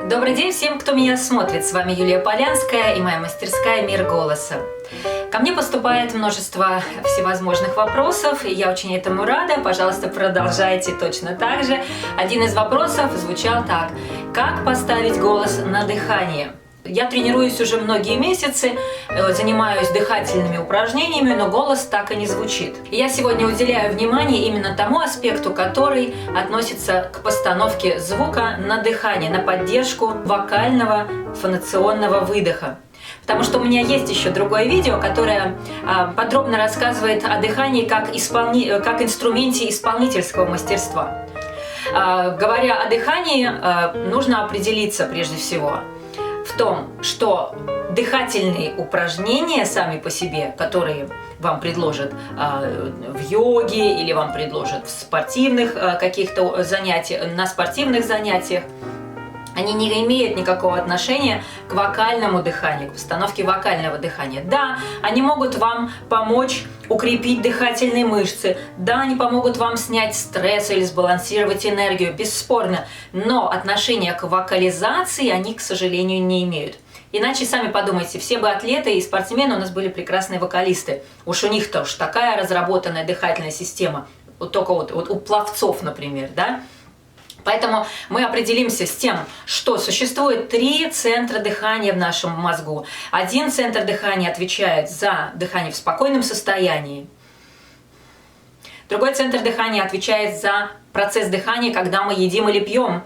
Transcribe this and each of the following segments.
Добрый день всем, кто меня смотрит. С вами Юлия Полянская и моя мастерская «Мир голоса». Ко мне поступает множество всевозможных вопросов, и я очень этому рада. Пожалуйста, продолжайте точно так же. Один из вопросов звучал так: как поставить голос на дыхание? Я тренируюсь уже многие месяцы, занимаюсь дыхательными упражнениями, но голос так и не звучит. И я сегодня уделяю внимание именно тому аспекту, который относится к постановке звука на дыхание, на поддержку вокального фонационного выдоха. Потому что у меня есть еще другое видео, которое подробно рассказывает о дыхании как инструменте исполнительского мастерства. Говоря о дыхании, нужно определиться прежде всего в том, что дыхательные упражнения сами по себе, которые вам предложат в йоге или вам предложат в спортивных каких-то занятиях, на спортивных занятиях, они не имеют никакого отношения к вокальному дыханию, к постановке вокального дыхания. Да, они могут вам помочь укрепить дыхательные мышцы, да, они помогут вам снять стресс или сбалансировать энергию, бесспорно, но отношения к вокализации они, к сожалению, не имеют. Иначе сами подумайте, все бы атлеты и спортсмены у нас были прекрасные вокалисты. Уж у них-то уж такая разработанная дыхательная система, вот только вот у пловцов, например, да? Поэтому мы определимся с тем, что существует 3 центра дыхания в нашем мозгу. Один центр дыхания отвечает за дыхание в спокойном состоянии. Другой центр дыхания отвечает за процесс дыхания, когда мы едим или пьем,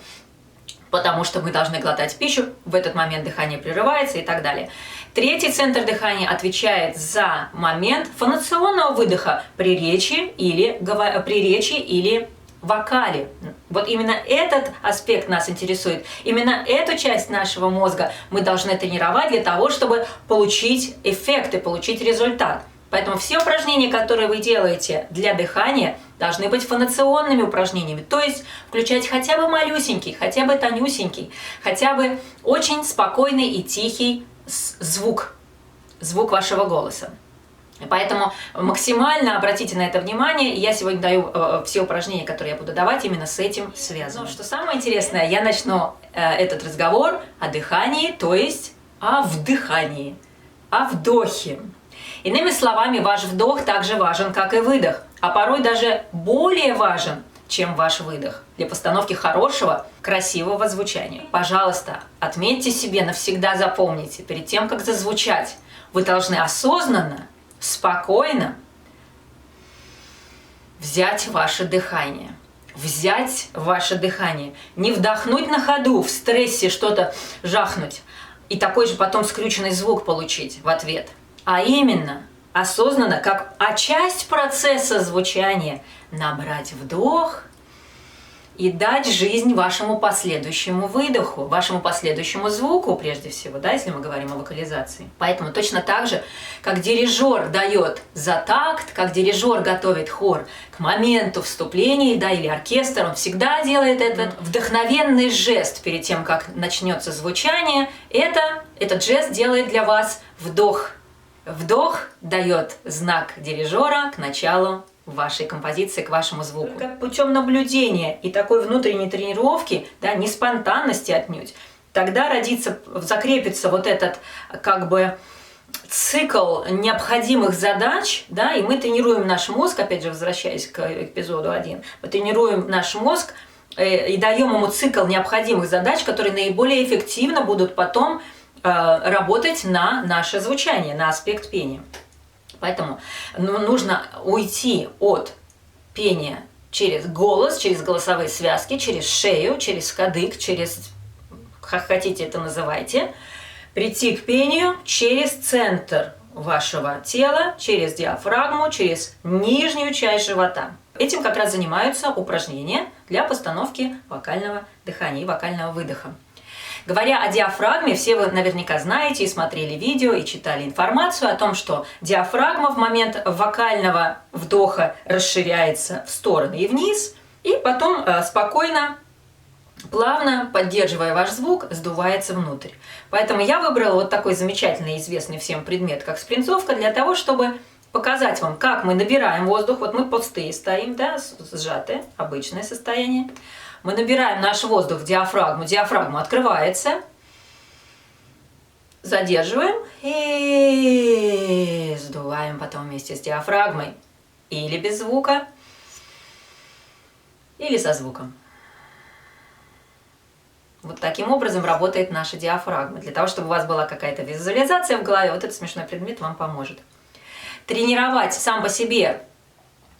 потому что мы должны глотать пищу, в этот момент дыхание прерывается и так далее. Третий центр дыхания отвечает за момент фонационного выдоха при речи или вокале. Вот именно этот аспект нас интересует. Именно эту часть нашего мозга мы должны тренировать для того, чтобы получить эффекты, получить результат. Поэтому все упражнения, которые вы делаете для дыхания, должны быть фонационными упражнениями. То есть включать хотя бы малюсенький, хотя бы тонюсенький, хотя бы очень спокойный и тихий звук вашего голоса. Поэтому максимально обратите на это внимание. Я сегодня даю все упражнения, которые я буду давать, именно с этим связаны. Но что самое интересное, я начну этот разговор о дыхании, то есть о вдыхании, о вдохе. Иными словами, ваш вдох так же важен, как и выдох, а порой даже более важен, чем ваш выдох для постановки хорошего, красивого звучания. Пожалуйста, отметьте себе, навсегда запомните, перед тем, как зазвучать, вы должны осознанно, спокойно взять ваше дыхание. Взять ваше дыхание. Не вдохнуть на ходу, в стрессе что-то жахнуть и такой же потом скрюченный звук получить в ответ. А именно, осознанно, как часть процесса звучания, набрать вдох и дать жизнь вашему последующему выдоху, вашему последующему звуку, прежде всего, да, если мы говорим о вокализации. Поэтому точно так же, как дирижер дает за такт, как дирижер готовит хор к моменту вступления, да, или оркестр, он всегда делает этот вдохновенный жест перед тем, как начнется звучание. Этот жест делает для вас вдох. Вдох дает знак дирижера к началу вашей композиции, к вашему звуку. Только путем наблюдения и такой внутренней тренировки, да, не спонтанности отнюдь, тогда закрепится вот этот как бы цикл необходимых задач, да, и мы тренируем наш мозг, опять же, возвращаясь к эпизоду 1, мы тренируем наш мозг и даем ему цикл необходимых задач, которые наиболее эффективно будут потом работать на наше звучание, на аспект пения. Поэтому нужно уйти от пения через голос, через голосовые связки, через шею, через кадык, через, как хотите это называйте, прийти к пению через центр вашего тела, через диафрагму, через нижнюю часть живота. Этим как раз занимаются упражнения для постановки вокального дыхания и вокального выдоха. Говоря о диафрагме, все вы наверняка знаете и смотрели видео, и читали информацию о том, что диафрагма в момент вокального вдоха расширяется в стороны и вниз, и потом спокойно, плавно, поддерживая ваш звук, сдувается внутрь. Поэтому я выбрала вот такой замечательный, известный всем предмет, как спринцовка, для того, чтобы показать вам, как мы набираем воздух. Вот мы пустые стоим, да, сжатые, обычное состояние. Мы набираем наш воздух в диафрагму, диафрагма открывается. Задерживаем и сдуваем потом вместе с диафрагмой. Или без звука, или со звуком. Вот таким образом работает наша диафрагма. Для того, чтобы у вас была какая-то визуализация в голове, вот этот смешной предмет вам поможет. Тренировать сам по себе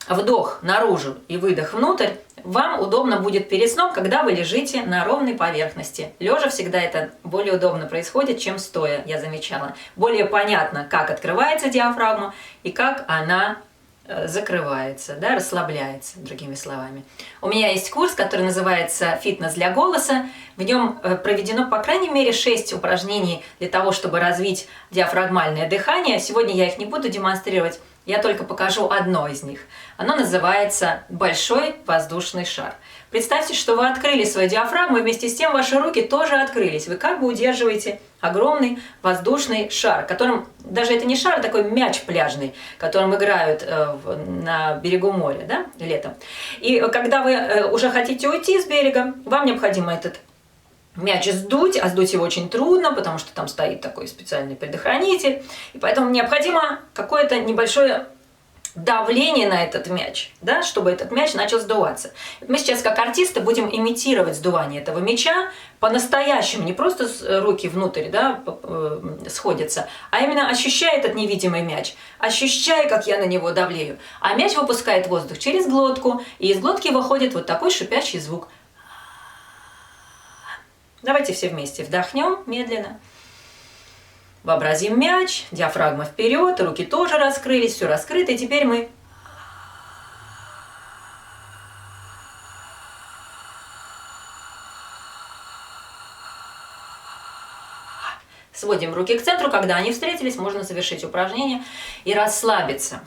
вдох наружу и выдох внутрь вам удобно будет перед сном, когда вы лежите на ровной поверхности. Лежа всегда это более удобно происходит, чем стоя, я замечала. Более понятно, как открывается диафрагма и как она закрывается, да, расслабляется, другими словами. У меня есть курс, который называется «Фитнес для голоса». В нем проведено, по крайней мере, 6 упражнений для того, чтобы развить диафрагмальное дыхание. Сегодня я их не буду демонстрировать, я только покажу одно из них. Оно называется «Большой воздушный шар». Представьте, что вы открыли свою диафрагму, и вместе с тем ваши руки тоже открылись. Вы как бы удерживаете огромный воздушный шар, которым, даже это не шар, а такой мяч пляжный, которым играют на берегу моря, да, летом. И когда вы уже хотите уйти с берега, вам необходимо этот мяч сдуть, а сдуть его очень трудно, потому что там стоит такой специальный предохранитель, и поэтому необходимо какое-то небольшое давление на этот мяч, да, чтобы этот мяч начал сдуваться. Мы сейчас, как артисты, будем имитировать сдувание этого мяча по-настоящему, не просто руки внутрь, да, сходятся, а именно ощущая этот невидимый мяч, ощущая, как я на него давлею. А мяч выпускает воздух через глотку, и из глотки выходит вот такой шипящий звук. Давайте все вместе вдохнем медленно. Вообразим мяч, диафрагма вперед, руки тоже раскрылись, все раскрыто. И теперь мы сводим руки к центру. Когда они встретились, можно завершить упражнение и расслабиться.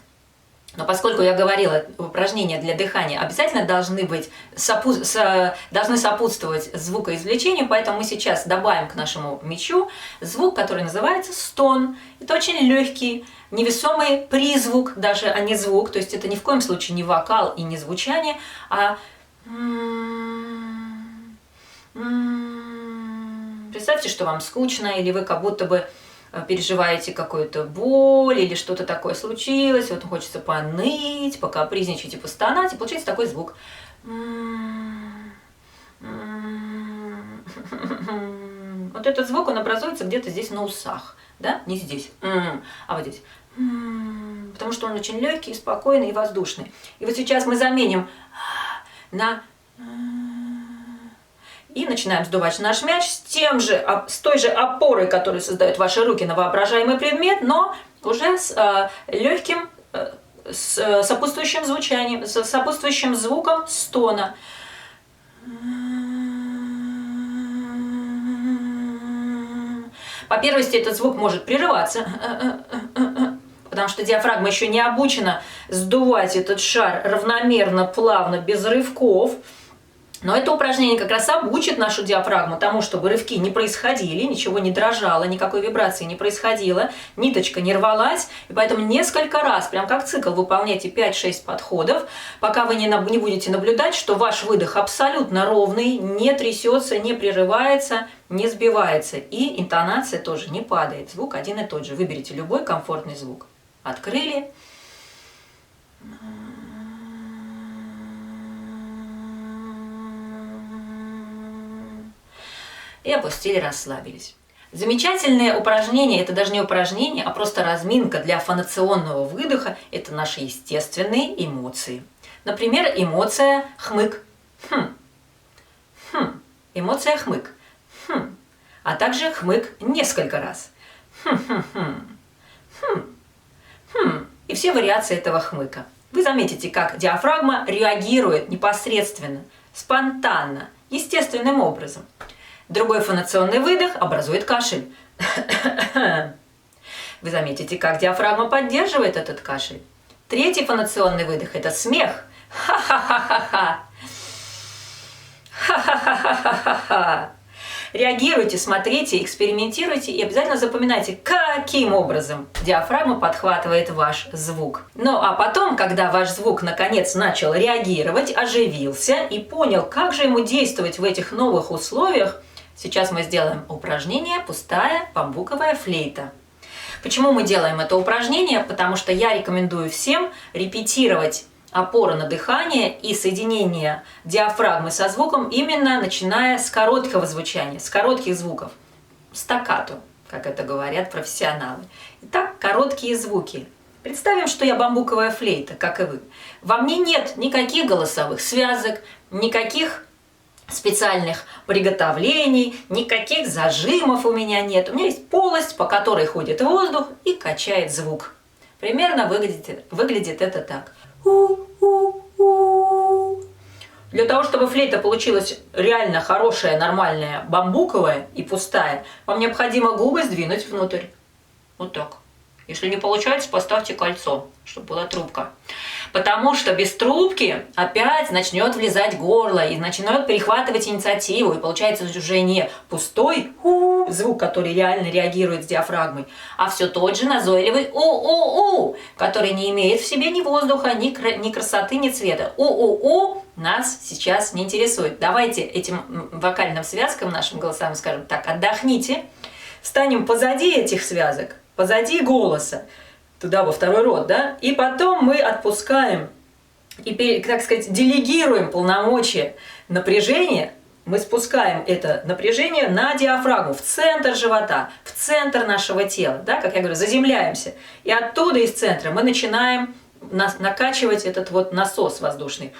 Но поскольку я говорила, упражнения для дыхания обязательно должны сопутствовать звукоизвлечению, поэтому мы сейчас добавим к нашему мячу звук, который называется стон. Это очень легкий, невесомый призвук, даже, а не звук. То есть это ни в коем случае не вокал и не звучание, а представьте, что вам скучно, или вы как будто бы переживаете какую-то боль или что-то такое случилось, вот хочется поныть, покапризничать и постонать, и получается такой звук. Вот этот звук, он образуется где-то здесь на усах, да, не здесь, а вот здесь. Потому что он очень легкий, спокойный и воздушный. И вот сейчас мы заменим на... И начинаем сдувать наш мяч с той же опорой, которую создают ваши руки на воображаемый предмет, но уже с легким, с сопутствующим звучанием, с сопутствующим звуком стона. По первости, этот звук может прерываться, потому что диафрагма еще не обучена сдувать этот шар равномерно, плавно, без рывков. Но это упражнение как раз обучит нашу диафрагму тому, чтобы рывки не происходили, ничего не дрожало, никакой вибрации не происходило, ниточка не рвалась. И поэтому несколько раз, прям как цикл, выполняйте 5-6 подходов, пока вы не будете наблюдать, что ваш выдох абсолютно ровный, не трясется, не прерывается, не сбивается. И интонация тоже не падает. Звук один и тот же. Выберите любой комфортный звук. Открыли. И опустили, расслабились. Замечательное упражнение, это даже не упражнение, а просто разминка для фонационного выдоха. Это наши естественные эмоции. Например, эмоция хмык. Эмоция хмык. А также хмык несколько раз. И все вариации этого хмыка. Вы заметите, как диафрагма реагирует непосредственно, спонтанно, естественным образом. Другой фонационный выдох образует кашель. Вы заметите, как диафрагма поддерживает этот кашель. Третий фонационный выдох – это смех. Ха-ха-ха-ха-ха. Ха-ха-ха-ха-ха. Реагируйте, смотрите, экспериментируйте и обязательно запоминайте, каким образом диафрагма подхватывает ваш звук. Ну а потом, когда ваш звук наконец начал реагировать, оживился и понял, как же ему действовать в этих новых условиях, сейчас мы сделаем упражнение «Пустая бамбуковая флейта». Почему мы делаем это упражнение? Потому что я рекомендую всем репетировать опору на дыхание и соединение диафрагмы со звуком именно начиная с короткого звучания, с коротких звуков. Стаккато, как это говорят профессионалы. Итак, короткие звуки. Представим, что я бамбуковая флейта, как и вы. Во мне нет никаких голосовых связок, никаких специальных приготовлений, никаких зажимов у меня нет. У меня есть полость, по которой ходит воздух и качает звук. Примерно выглядит это так. Для того, чтобы флейта получилась реально хорошая, нормальная, бамбуковая и пустая, вам необходимо губы сдвинуть внутрь. Вот так. Если не получается, поставьте кольцо, чтобы была трубка. Потому что без трубки опять начнет влезать горло и начнет перехватывать инициативу. И получается уже не пустой звук, который реально реагирует с диафрагмой, а все тот же назойливый у-у-у, который не имеет в себе ни воздуха, ни красоты, ни цвета. У-у-у нас сейчас не интересует. Давайте этим вокальным связкам нашим голосовым скажем так: отдохните, встанем позади этих связок, позади голоса, туда во второй рот, да, и потом мы отпускаем и, так сказать, делегируем полномочия напряжения, мы спускаем это напряжение на диафрагму, в центр живота, в центр нашего тела, да, как я говорю, заземляемся, и оттуда из центра мы начинаем накачивать этот вот насос воздушный.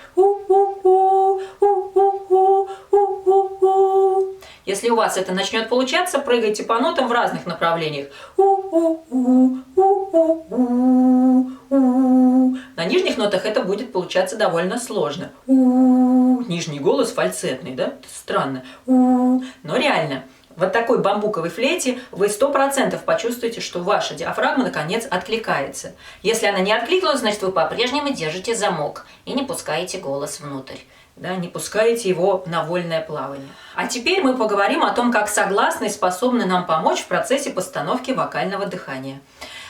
Если у вас это начнет получаться, прыгайте по нотам в разных направлениях. На нижних нотах это будет получаться довольно сложно. Нижний голос фальцетный, да? Это странно. Но реально, в такой бамбуковой флейте вы 100% почувствуете, что ваша диафрагма наконец откликается. Если она не откликнулась, значит вы по-прежнему держите замок и не пускаете голос внутрь. Да, не пускаете его на вольное плавание. А теперь мы поговорим о том, как согласные способны нам помочь в процессе постановки вокального дыхания.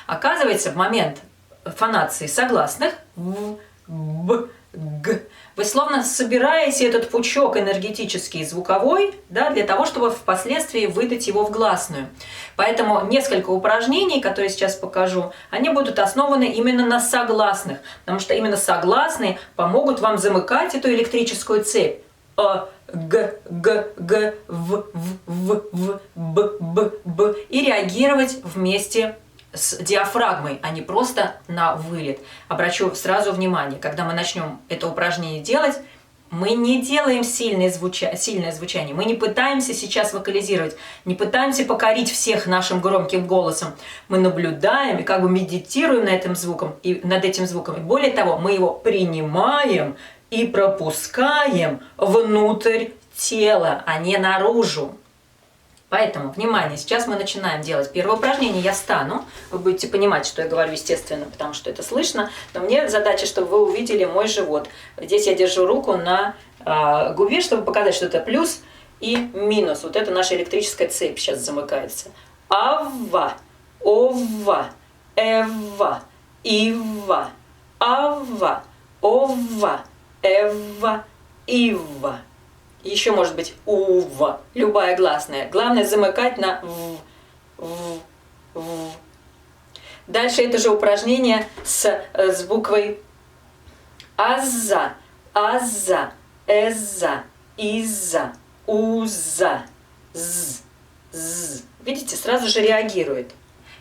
Оказывается, в момент фонации согласных в, б, г, вы словно собираете этот пучок энергетический звуковой, да, для того, чтобы впоследствии выдать его в гласную. Поэтому несколько упражнений, которые сейчас покажу, они будут основаны именно на согласных, потому что именно согласные помогут вам замыкать эту электрическую цепь. Г, в, б, и реагировать вместе с диафрагмой, а не просто на вылет. Обращу сразу внимание, когда мы начнем это упражнение делать, мы не делаем сильное звучание, мы не пытаемся сейчас вокализировать, не пытаемся покорить всех нашим громким голосом. Мы наблюдаем и как бы медитируем над этим звуком, и более того, мы его принимаем и пропускаем внутрь тела, а не наружу. Поэтому, внимание, сейчас мы начинаем делать первое упражнение. Я встану, вы будете понимать, что я говорю, естественно, потому что это слышно, но мне задача, чтобы вы увидели мой живот. Здесь я держу руку на губе, чтобы показать, что это плюс и минус. Вот это наша электрическая цепь сейчас замыкается. Ава, ова, эва, ива, ава, ова, эва, ива. Еще может быть ува, любая гласная. Главное замыкать на в. Дальше это же упражнение с буквой аза, аза, эза, иза, уза, з. Видите, сразу же реагирует.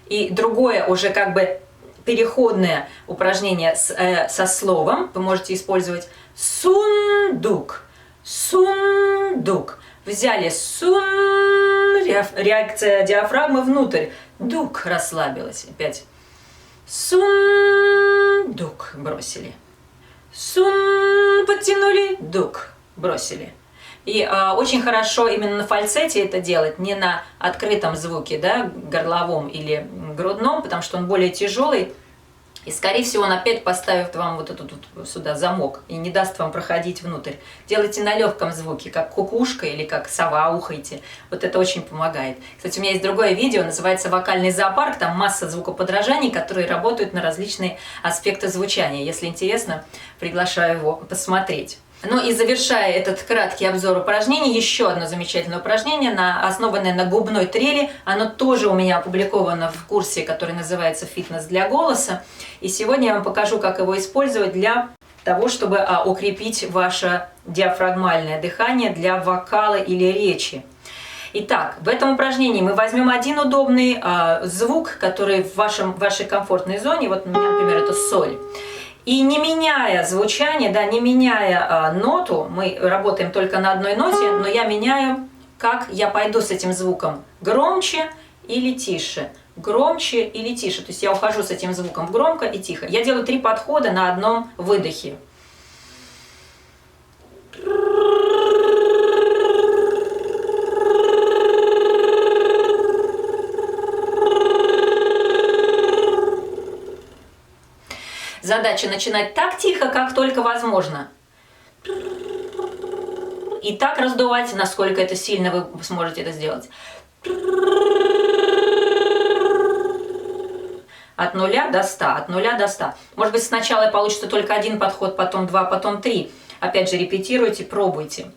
И другое уже как бы переходное упражнение со словом вы можете использовать сундук. Сундук. Взяли сун, реакция диафрагмы внутрь. Дук расслабилась. Опять. Сундук бросили. Сун подтянули, дук бросили. И очень хорошо именно на фальцете это делать, не на открытом звуке, да, горловом или грудном, потому что он более тяжелый. И, скорее всего, он опять поставит вам вот этот вот сюда замок и не даст вам проходить внутрь. Делайте на легком звуке, как кукушка или как сова ухайте. Вот это очень помогает. Кстати, у меня есть другое видео, называется «Вокальный зоопарк». Там масса звукоподражаний, которые работают на различные аспекты звучания. Если интересно, приглашаю его посмотреть. Ну и завершая этот краткий обзор упражнений, еще одно замечательное упражнение, основанное на губной трели. Оно тоже у меня опубликовано в курсе, который называется «Фитнес для голоса». И сегодня я вам покажу, как его использовать для того, чтобы укрепить ваше диафрагмальное дыхание для вокала или речи. Итак, в этом упражнении мы возьмем один удобный звук, который в вашей комфортной зоне. Вот у меня, например, это соль. И не меняя звучание, да, не меняя ноту, мы работаем только на одной ноте, но я меняю, как я пойду с этим звуком, громче или тише, громче или тише. То есть я ухожу с этим звуком в громко и тихо. Я делаю 3 подхода на одном выдохе. Задача начинать так тихо, как только возможно. И так раздувать, насколько это сильно вы сможете это сделать. От 0 до 100, от 0 до 100. Может быть, сначала получится только один подход, потом 2, потом 3. Опять же, репетируйте, пробуйте.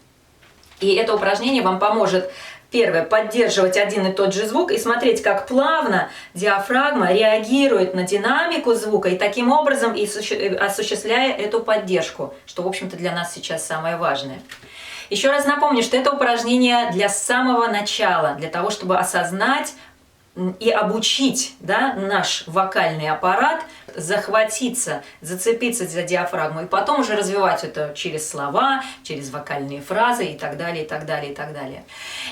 И это упражнение вам поможет, первое, поддерживать один и тот же звук и смотреть, как плавно диафрагма реагирует на динамику звука и таким образом и осуществляя эту поддержку, что, в общем-то, для нас сейчас самое важное. Еще раз напомню, что это упражнение для самого начала, для того, чтобы осознать и обучить, да, наш вокальный аппарат захватиться, зацепиться за диафрагму и потом уже развивать это через слова, через вокальные фразы и так далее, и так далее, и так далее.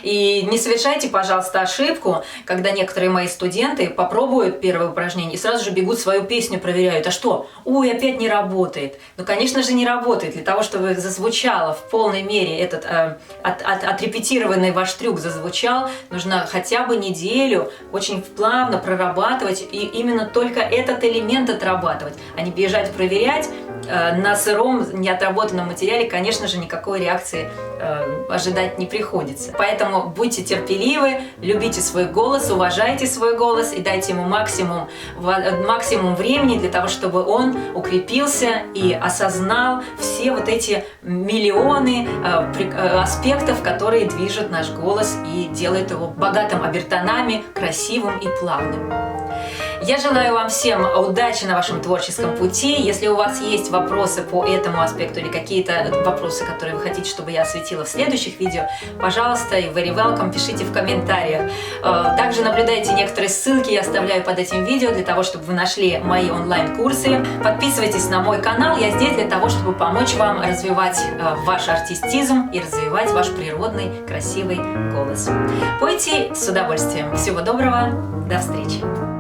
И не совершайте, пожалуйста, ошибку, когда некоторые мои студенты попробуют первое упражнение и сразу же бегут свою песню, проверяют, а что? Ой, опять не работает. Ну, конечно же, не работает. Для того, чтобы зазвучало в полной мере этот отрепетированный ваш трюк зазвучал, нужно хотя бы неделю очень плавно прорабатывать и именно только этот элемент отрабатывать, а не бежать проверять. На сыром, неотработанном материале, конечно же, никакой реакции ожидать не приходится. Поэтому будьте терпеливы, любите свой голос, уважайте свой голос и дайте ему максимум времени для того, чтобы он укрепился и осознал все вот эти миллионы аспектов, которые движут наш голос и делают его богатым обертонами, красивым и плавным. Я желаю вам всем удачи на вашем творческом пути. Если у вас есть вопросы по этому аспекту или какие-то вопросы, которые вы хотите, чтобы я осветила в следующих видео, пожалуйста, very welcome, пишите в комментариях. Также наблюдайте некоторые ссылки, я оставляю под этим видео, для того, чтобы вы нашли мои онлайн-курсы. Подписывайтесь на мой канал, я здесь для того, чтобы помочь вам развивать ваш артистизм и развивать ваш природный, красивый голос. Пойте с удовольствием. Всего доброго, до встречи!